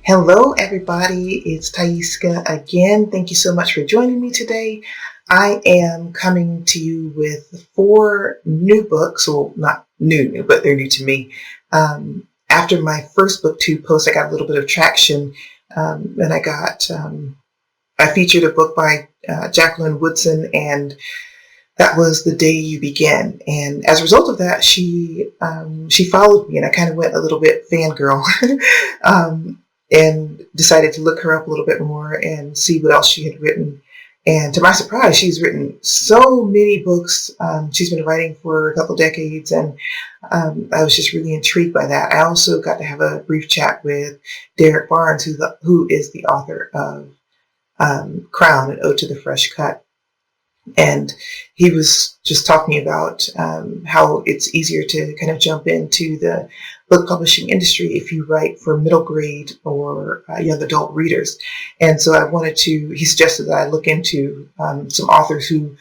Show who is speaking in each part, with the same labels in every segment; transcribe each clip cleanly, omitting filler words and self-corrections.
Speaker 1: Hello, everybody. It's Thaiska again. Thank you so much for joining me today. I am coming to you with 4 new books. Well, not new, but they're new to me. After my first BookTube post, I got a little bit of traction, and I featured a book by Jacqueline Woodson, and that was The Day You Begin. And as a result of that, she followed me, and I kind of went a little bit fangirl. And decided to look her up a little bit more and see what else she had written. And to my surprise, she's written so many books. She's been writing for a couple decades, and I was just really intrigued by that. I also got to have a brief chat with Derek Barnes, who is the author of Crown, An Ode to the Fresh Cut. And he was just talking about how it's easier to kind of jump into the book publishing industry if you write for middle grade or young adult readers. And so he suggested that I look into some authors who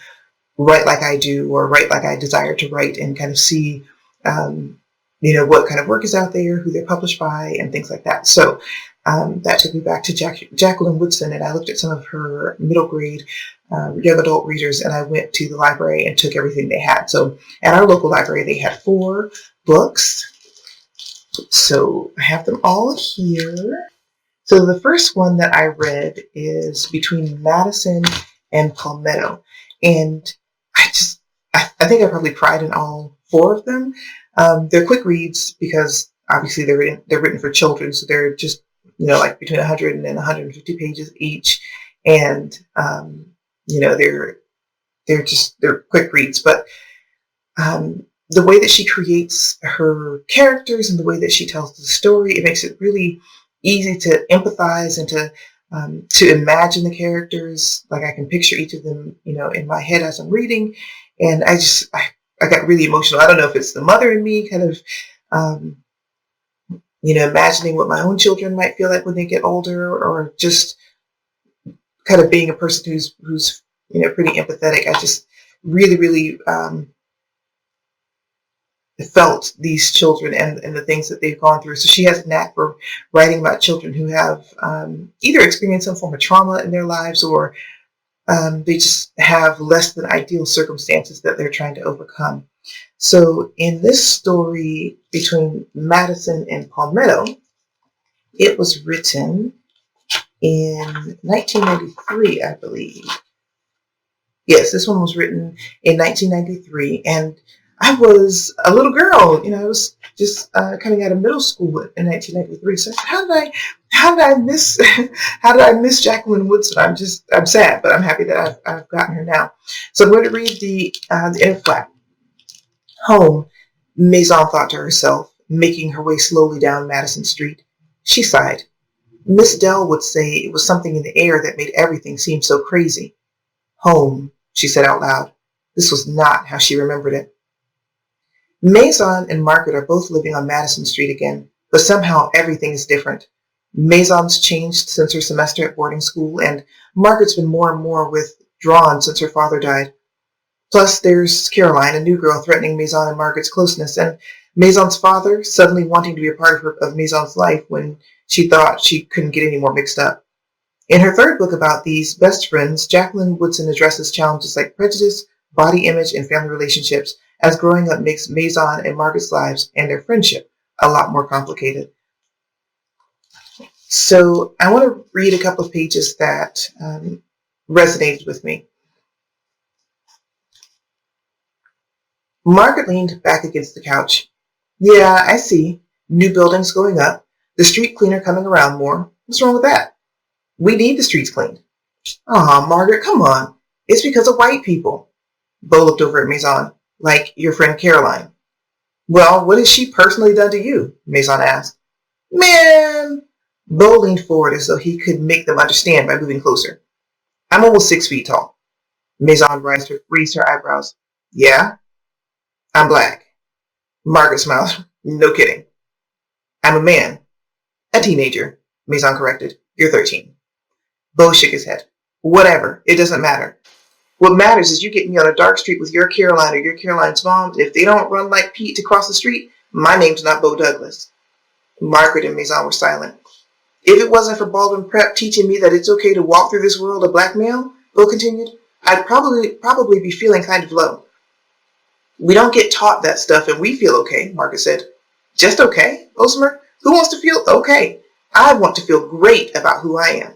Speaker 1: write like I do or write like I desire to write, and kind of see, what kind of work is out there, who they're published by, and things like that. So that took me back to Jacqueline Woodson, and I looked at some of her middle grade young adult readers, and I went to the library and took everything they had. So at our local library, they had 4 books. So I have them all here. So the first one that I read is Between Madison and Palmetto. And I think I probably cried in all 4 of them. They're quick reads because obviously they're written for children. So they're just, like between 100 and 150 pages each. And, they're quick reads, but, the way that she creates her characters and the way that she tells the story, it makes it really easy to empathize and to imagine the characters. Like I can picture each of them, in my head as I'm reading. And I got really emotional. I don't know if it's the mother in me kind of, imagining what my own children might feel like when they get older, or just kind of being a person who's pretty empathetic. I just really, really, felt these children and the things that they've gone through. So she has a knack for writing about children who have either experienced some form of trauma in their lives, or they just have less than ideal circumstances that they're trying to overcome. So in this story, Between Madison and Palmetto, it was written in 1993, I believe. Yes, this one was written in 1993, and I was a little girl. I was just coming out of middle school in 1993. So I said, how did I miss Jacqueline Woodson? I'm sad, but I'm happy that I've gotten her now. So I'm going to read the inner flap. Home, Maison thought to herself, making her way slowly down Madison Street. She sighed. Miss Dell would say it was something in the air that made everything seem so crazy. Home, she said out loud. This was not how she remembered it. Maison and Margaret are both living on Madison Street again, but somehow everything is different. Maison's changed since her semester at boarding school, and Margaret's been more and more withdrawn since her father died. Plus, there's Caroline, a new girl threatening Maison and Margaret's closeness, and Maison's father suddenly wanting to be a part of Maison's life when she thought she couldn't get any more mixed up. In her third book about these best friends, Jacqueline Woodson addresses challenges like prejudice, body image, and family relationships, as growing up makes Maison and Margaret's lives and their friendship a lot more complicated. So I want to read a couple of pages that resonated with me. Margaret leaned back against the couch. Yeah, I see. New buildings going up. The street cleaner coming around more. What's wrong with that? We need the streets cleaned. Aw, Margaret, come on. It's because of white people. Beau looked over at Maison. Like your friend Caroline. Well, what has she personally done to you? Maison asked. Man! Beau leaned forward as though he could make them understand by moving closer. I'm almost 6 feet tall. Maison raised her eyebrows. Yeah? I'm black. Margaret smiled. No kidding. I'm a man. A teenager, Maison corrected. You're 13. Beau shook his head. Whatever. It doesn't matter. What matters is you get me on a dark street with your Caroline or your Caroline's mom. If they don't run like Pete to cross the street, my name's not Beau Douglas. Margaret and Maison were silent. If it wasn't for Baldwin Prep teaching me that it's okay to walk through this world a black male, Bill continued, I'd probably be feeling kind of low. We don't get taught that stuff and we feel okay, Margaret said. Just okay, Osmer? Who wants to feel okay? I want to feel great about who I am.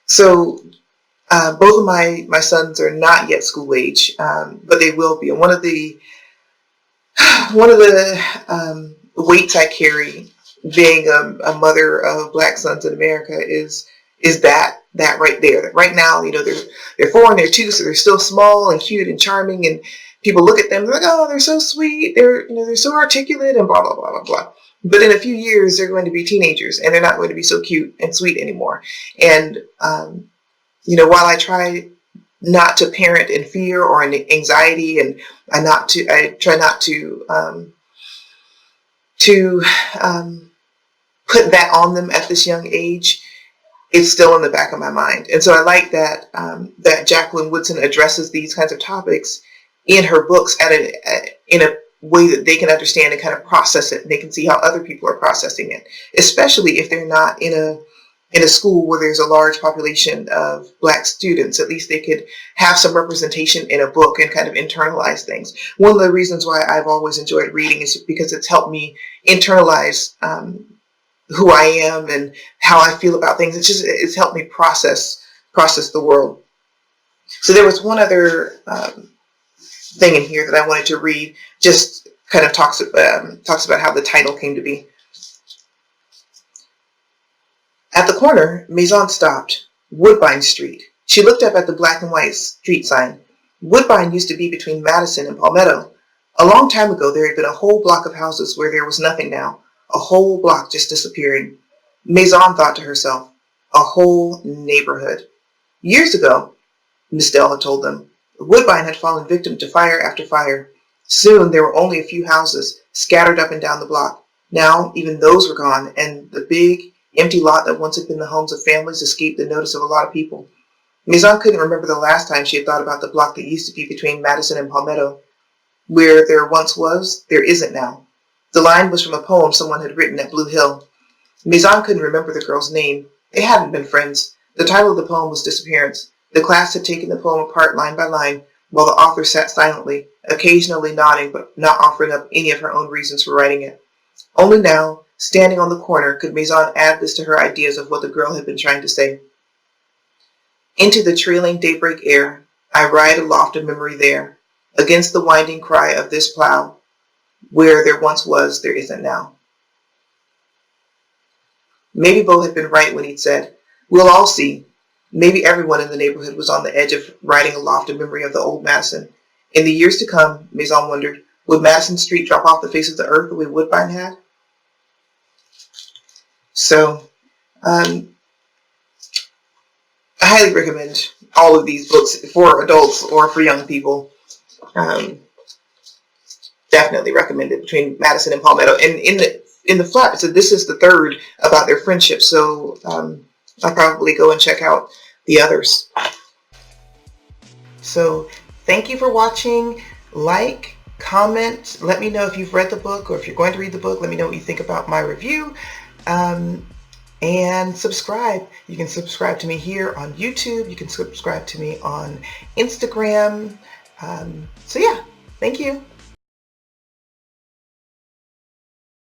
Speaker 1: So both of my sons are not yet school age, but they will be. And one of the weights I carry, being a mother of black sons in America, is that right there. That right now, they're 4 and they're 2, so they're still small and cute and charming, and people look at them, they're like, oh, they're so sweet, they're so articulate and blah blah blah blah blah. But in a few years, they're going to be teenagers, and they're not going to be so cute and sweet anymore. And while I try not to parent in fear or in anxiety, and I try not to put that on them at this young age, it's still in the back of my mind. And so I like that that Jacqueline Woodson addresses these kinds of topics in her books in a way that they can understand and kind of process it, and they can see how other people are processing it, especially if they're not in a school where there's a large population of black students. At least they could have some representation in a book and kind of internalize things. One of the reasons why I've always enjoyed reading is because it's helped me internalize who I am and how I feel about things. It's helped me process the world. So there was one other thing in here that I wanted to read. Just kind of talks about how the title came to be. At the corner, Maison stopped. Woodbine Street. She looked up at the black and white street sign. Woodbine used to be between Madison and Palmetto. A long time ago, there had been a whole block of houses where there was nothing now. A whole block just disappearing. Maison thought to herself, a whole neighborhood. Years ago, Miss Dell had told them, Woodbine had fallen victim to fire after fire. Soon there were only a few houses scattered up and down the block. Now even those were gone, and the big, empty lot that once had been the homes of families escaped the notice of a lot of people. Maison couldn't remember the last time she had thought about the block that used to be between Madison and Palmetto. Where there once was, there isn't now. The line was from a poem someone had written at Blue Hill. Maison couldn't remember the girl's name. They hadn't been friends. The title of the poem was Disappearance. The class had taken the poem apart line by line, while the author sat silently, occasionally nodding but not offering up any of her own reasons for writing it. Only now, standing on the corner, could Maison add this to her ideas of what the girl had been trying to say. Into the trailing daybreak air, I ride aloft a memory there, against the winding cry of this plow, where there once was, there isn't now. Maybe Beau had been right when he'd said, we'll all see. Maybe everyone in the neighborhood was on the edge of riding aloft a memory of the old Madison. In the years to come, Maison wondered, would Madison Street drop off the face of the earth the way Woodbine had? So, I highly recommend all of these books for adults or for young people. Definitely recommend it, Between Madison and Palmetto. And in the flap, it said this is the third about their friendship. So I'll probably go and check out the others. So thank you for watching. Like, comment, let me know if you've read the book, or if you're going to read the book, let me know what you think about my review. And subscribe. You can subscribe to me here on YouTube. You can subscribe to me on Instagram. So yeah, thank you.